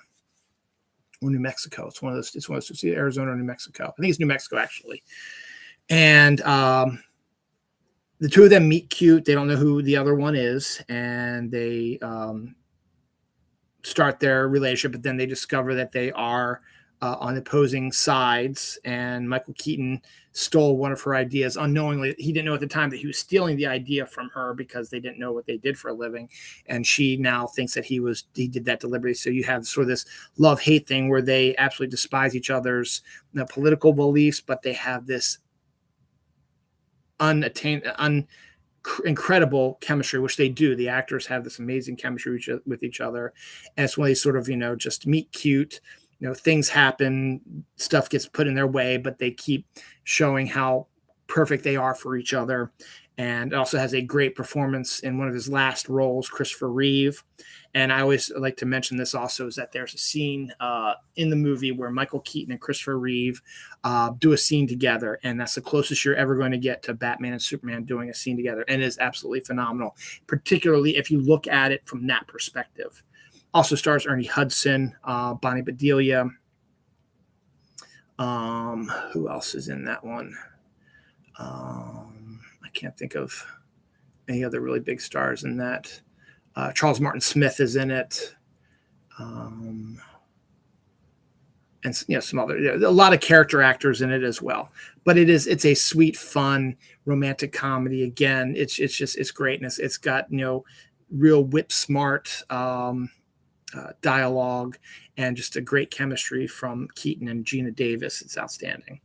or New Mexico. It's one of those. It's either Arizona or New Mexico. I think it's New Mexico, actually. And the two of them meet cute. They don't know who the other one is, and they start their relationship, but then they discover that they are on opposing sides, and Michael Keaton stole one of her ideas unknowingly. He didn't know at the time that he was stealing the idea from her because they didn't know what they did for a living, and she now thinks that he did that deliberately. So you have sort of this love-hate thing where they absolutely despise each other's political beliefs, but they have this incredible chemistry, which they do. The actors have this amazing chemistry with each other, and it's when they sort of just meet cute. Things happen, stuff gets put in their way, but they keep showing how perfect they are for each other. And it also has a great performance in one of his last roles, Christopher Reeve. And I always like to mention this also, is that there's a scene in the movie where Michael Keaton and Christopher Reeve do a scene together. And that's the closest you're ever going to get to Batman and Superman doing a scene together. And it is absolutely phenomenal, particularly if you look at it from that perspective. Also stars Ernie Hudson, Bonnie Bedelia. Who else is in that one? I can't think of any other really big stars in that. Charles Martin Smith is in it. And some other, a lot of character actors in it as well. But it's a sweet, fun, romantic comedy. Again, it's great. And it's got, real whip smart dialogue and just a great chemistry from Keaton and Geena Davis. It's outstanding.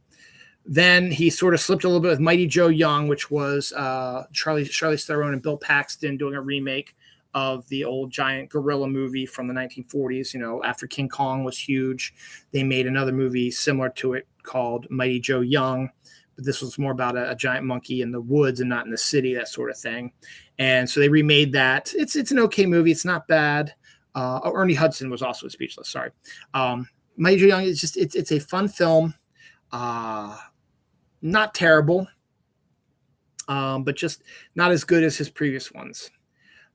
Then he sort of slipped a little bit with Mighty Joe Young, which was Charlize Theron and Bill Paxton doing a remake of the old giant gorilla movie from the 1940s. After King Kong was huge, they made another movie similar to it called Mighty Joe Young, but this was more about a giant monkey in the woods and not in the city, that sort of thing. And so they remade that. It's an okay movie. It's not bad. Ernie Hudson was also in Speechless. Sorry. Mighty Joe Young is it's a fun film. Not terrible, but just not as good as his previous ones.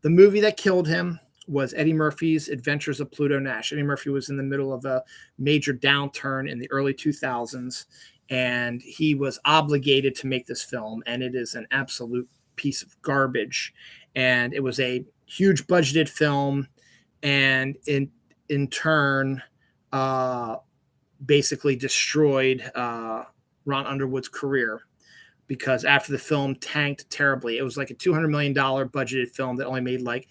The movie that killed him was Eddie Murphy's Adventures of Pluto Nash. Eddie Murphy was in the middle of a major downturn in the early 2000s, and he was obligated to make this film, and it is an absolute piece of garbage. And it was a huge budgeted film, and in turn, basically destroyed Ron Underwood's career, because after the film tanked terribly, it was like a $200 million budgeted film that only made like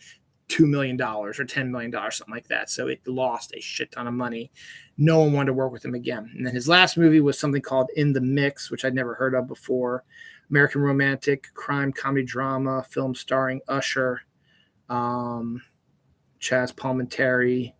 $2 million or $10 million, something like that. So it lost a shit ton of money. No one wanted to work with him again. And then his last movie was something called In the Mix, which I'd never heard of before. American romantic crime comedy drama film starring Usher, Chaz Palminteri,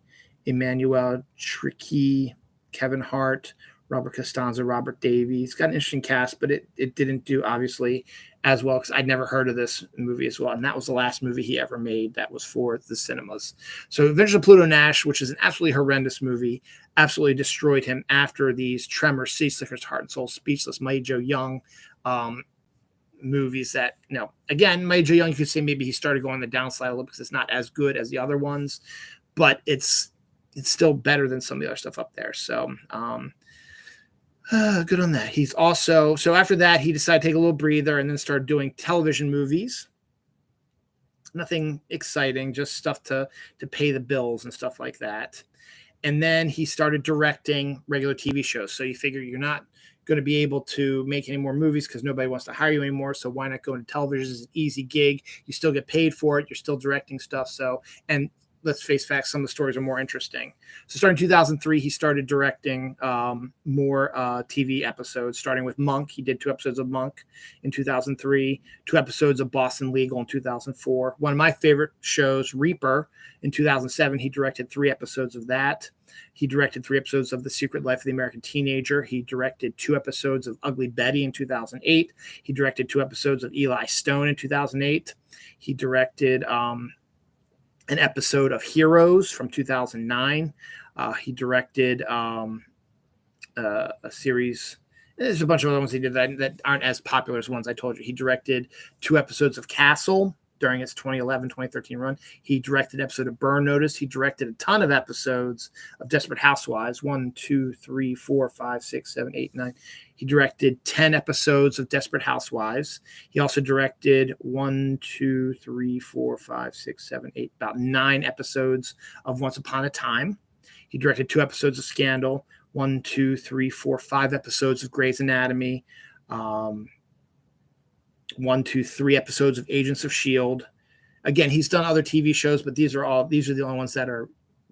Emmanuel Tricky, Kevin Hart, Robert Costanza, Robert Davies. It's got an interesting cast, but it didn't do obviously as well because I'd never heard of this movie as well. And that was the last movie he ever made that was for the cinemas. So Adventures of Pluto Nash, which is an absolutely horrendous movie, absolutely destroyed him after these Tremors, Sea Slickers, Heart and Soul, Speechless, Mighty Joe Young movies that, again, Mighty Joe Young, you could say maybe he started going the downslide a little because it's not as good as the other ones, but it's still better than some of the other stuff up there. So, good on that. He's also, so after that, he decided to take a little breather and then started doing television movies. Nothing exciting, just stuff to pay the bills and stuff like that. And then he started directing regular TV shows. So you figure you're not going to be able to make any more movies because nobody wants to hire you anymore. So why not go into television? It's an easy gig. You still get paid for it. You're still directing stuff. So, and let's face facts, some of the stories are more interesting. So starting in 2003, he started directing more TV episodes, starting with Monk. He did 2 episodes of Monk in 2003, 2 episodes of Boston Legal in 2004. One of my favorite shows, Reaper, in 2007. He directed 3 episodes of that. He directed 3 episodes of The Secret Life of the American Teenager. He directed 2 episodes of Ugly Betty in 2008. He directed 2 episodes of Eli Stone in 2008. He directed an episode of Heroes from 2009. He directed a series. There's a bunch of other ones he did that aren't as popular as ones I told you. He directed 2 episodes of Castle during its 2011-2013 run. He directed an episode of Burn Notice. He directed a ton of episodes of Desperate Housewives. 1, 2, 3, 4, 5, 6, 7, 8, 9. He directed 10 episodes of Desperate Housewives. He also directed 1, 2, 3, 4, 5, 6, 7, 8, about 9 episodes of Once Upon a Time. He directed 2 episodes of Scandal. 1, 2, 3, 4, 5 episodes of Grey's Anatomy. 1, 2, 3 episodes of Agents of S.H.I.E.L.D. Again, he's done other TV shows, but these are the only ones that are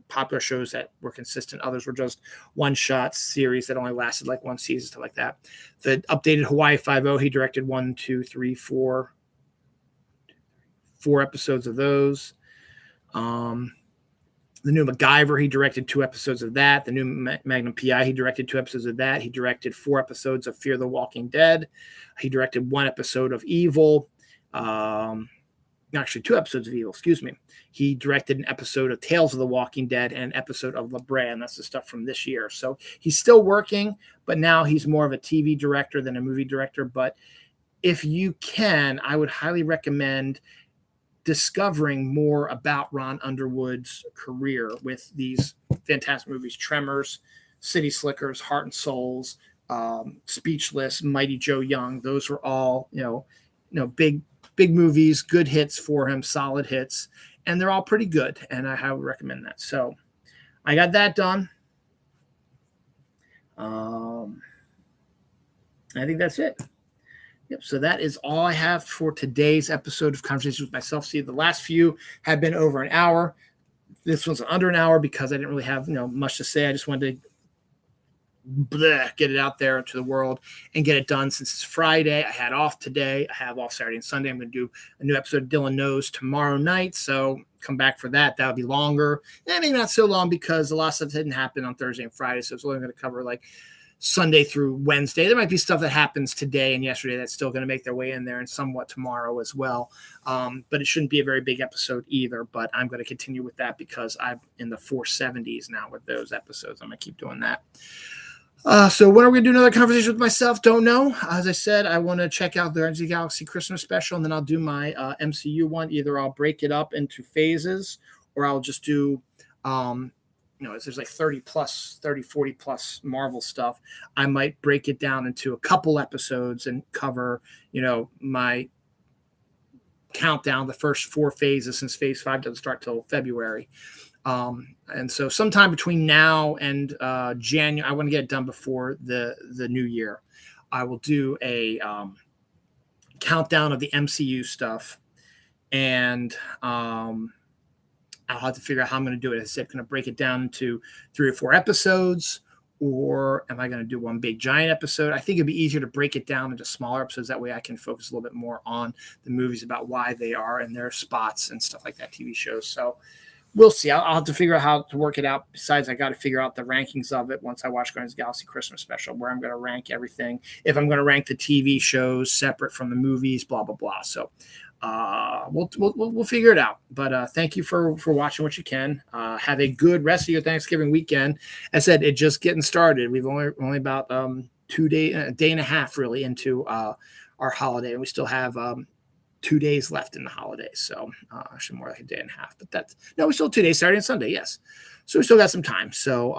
popular shows that were consistent. Others were just one-shot series that only lasted like 1 season, stuff like that. The updated Hawaii Five-0, he directed 1, 2, 3, 4 episodes of those. The new MacGyver, he directed 2 episodes of that. The new Magnum PI, he directed 2 episodes of that. He directed 4 episodes of Fear the Walking Dead. He directed 1 episode of Evil. Actually, 2 episodes of Evil, excuse me. He directed an episode of Tales of the Walking Dead and an episode of La Brea, and that's the stuff from this year. So he's still working, but now he's more of a TV director than a movie director. But if you can, I would highly recommend discovering more about Ron Underwood's career with these fantastic movies: Tremors, City Slickers, Heart and Souls, Speechless, Mighty Joe Young. Those were all, big movies, good hits for him, solid hits, and they're all pretty good. And I highly recommend that. So I got that done. I think that's it. Yep. So that is all I have for today's episode of Conversations with Myself. See, the last few have been over an hour. This one's under an hour because I didn't really have much to say. I just wanted to get it out there into the world and get it done. Since it's Friday, I had off today. I have off Saturday and Sunday. I'm going to do a new episode of Dylan Knows tomorrow night. So come back for that. That'll be longer. Maybe not so long because a lot of stuff didn't happen on Thursday and Friday. So it's only going to cover like Sunday through Wednesday. There might be stuff that happens today and yesterday that's still going to make their way in there, and somewhat tomorrow as well. But it shouldn't be a very big episode either. But I'm going to continue with that because I'm in the 470s now with those episodes. I'm going to keep doing that. So when are we going to do another conversation with myself? Don't know. As I said, I want to check out the Guardians of the Galaxy Christmas special, and then I'll do my MCU one. Either I'll break it up into phases, or I'll just do there's like 30, 40 plus Marvel stuff. I might break it down into a couple episodes and cover, my countdown, the first 4 phases, since phase 5 doesn't start till February. And so sometime between now and January, I want to get it done before the new year. I will do a countdown of the MCU stuff, and I'll have to figure out how I'm going to do it. Is it going to break it down into 3 or 4 episodes, or am I going to do one big giant episode? I think it'd be easier to break it down into smaller episodes. That way I can focus a little bit more on the movies, about why they are and their spots and stuff like that, TV shows. So we'll see. I'll have to figure out how to work it out. Besides, I got to figure out the rankings of it once I watch Guardians of the Galaxy Christmas special, where I'm going to rank everything. If I'm going to rank the TV shows separate from the movies, blah, blah, blah. So we'll figure it out. But thank you for watching what you can. Have a good rest of your Thanksgiving weekend. As I said, it's just getting started. We've only about a day and a half really into our holiday, and we still have 2 days left in the holidays. So actually more like a day and a half. But we still have 2 days, Saturday and Sunday. Yes, so we still got some time. So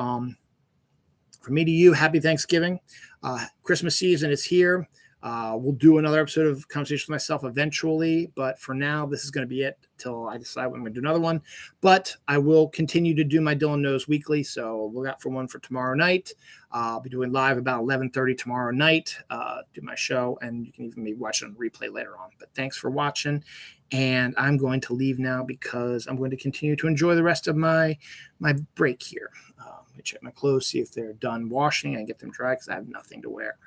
from me to you, happy Thanksgiving. Christmas season is here. We'll do another episode of Conversation with Myself eventually, but for now, this is going to be it till I decide when I'm going to do another one. But I will continue to do my Dylan Knows Weekly, so look out for one for tomorrow night. I'll be doing live about 11:30 tomorrow night, do my show, and you can even maybe watch it on replay later on. But thanks for watching, and I'm going to leave now because I'm going to continue to enjoy the rest of my break here. Let me check my clothes, see if they're done washing and get them dry because I have nothing to wear.